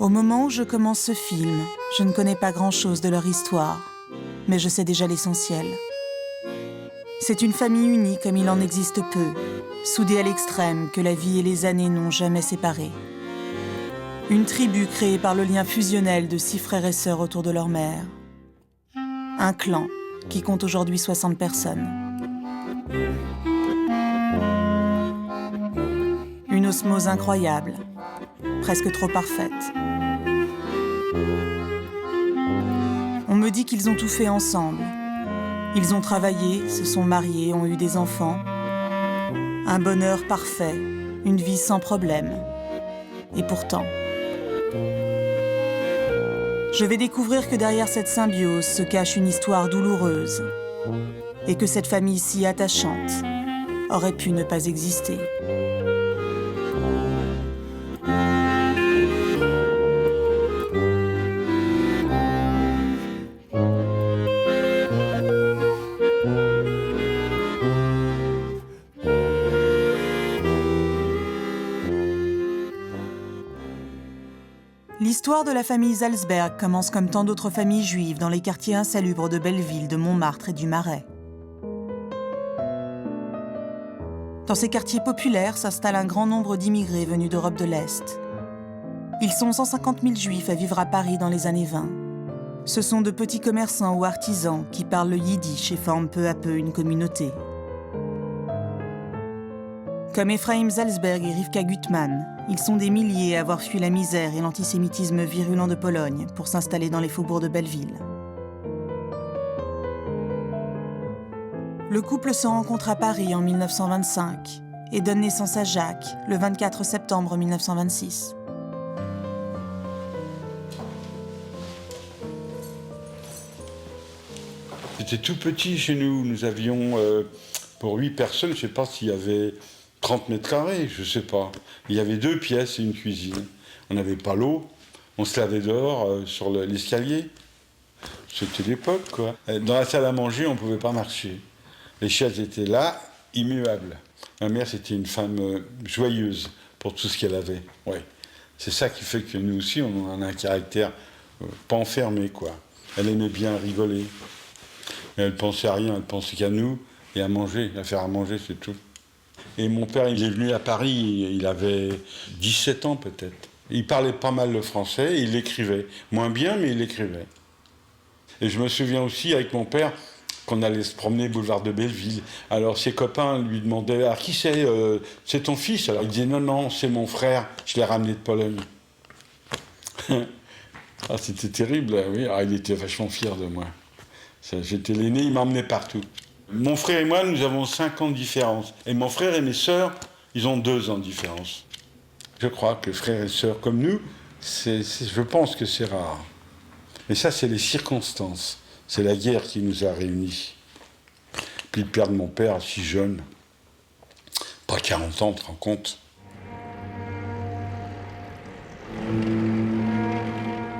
Au moment où je commence ce film, je ne connais pas grand-chose de leur histoire, mais je sais déjà l'essentiel. C'est une famille unie comme il en existe peu, soudée à l'extrême que la vie et les années n'ont jamais séparée. Une tribu créée par le lien fusionnel de 6 frères et sœurs autour de leur mère. Un clan qui compte aujourd'hui 60 personnes. Une osmose incroyable, presque trop parfaite. On me dit qu'ils ont tout fait ensemble. Ils ont travaillé, se sont mariés, ont eu des enfants. Un bonheur parfait, une vie sans problème. Et pourtant, je vais découvrir que derrière cette symbiose se cache une histoire douloureuse et que cette famille si attachante aurait pu ne pas exister. L'histoire de la famille Salzberg commence comme tant d'autres familles juives dans les quartiers insalubres de Belleville, de Montmartre et du Marais. Dans ces quartiers populaires s'installe un grand nombre d'immigrés venus d'Europe de l'Est. Ils sont 150 000 juifs à vivre à Paris dans les années 20. Ce sont de petits commerçants ou artisans qui parlent le yiddish et forment peu à peu une communauté. Comme Ephraim Salzberg et Rivka Gutman, ils sont des milliers à avoir fui la misère et l'antisémitisme virulent de Pologne pour s'installer dans les faubourgs de Belleville. Le couple se rencontre à Paris en 1925 et donne naissance à Jacques le 24 septembre 1926. C'était tout petit chez nous. Nous avions, pour 8 personnes, je ne sais pas s'il y avait 30 mètres carrés, je ne sais pas. Il y avait 2 pièces et une cuisine. On n'avait pas l'eau, on se lavait dehors sur l'escalier. C'était l'époque, quoi. Dans la salle à manger, on ne pouvait pas marcher. Les chaises étaient là, immuables. Ma mère, c'était une femme joyeuse pour tout ce qu'elle avait. Ouais. C'est ça qui fait que nous aussi, on a un caractère pas enfermé, quoi. Elle aimait bien rigoler. Mais elle pensait à rien, elle pensait qu'à nous et à manger, à faire à manger, c'est tout. Et mon père, il est venu à Paris, il avait 17 ans peut-être. Il parlait pas mal le français et il écrivait. Moins bien, mais il écrivait. Et je me souviens aussi, avec mon père, qu'on allait se promener boulevard de Belleville. Alors ses copains lui demandaient « Ah, qui c'est c'est ton fils ?» Alors il disait « Non, non, c'est mon frère, je l'ai ramené de Pologne. » Ah, c'était terrible, oui. Ah, il était vachement fier de moi. J'étais l'aîné, il m'emmenait partout. Mon frère et moi, nous avons 5 ans de différence. Et mon frère et mes sœurs, ils ont 2 ans de différence. Je crois que frères et sœurs comme nous, je pense que c'est rare. Mais ça, c'est les circonstances. C'est la guerre qui nous a réunis. Puis le père de mon père, si jeune, pas 40 ans, tu te rends compte.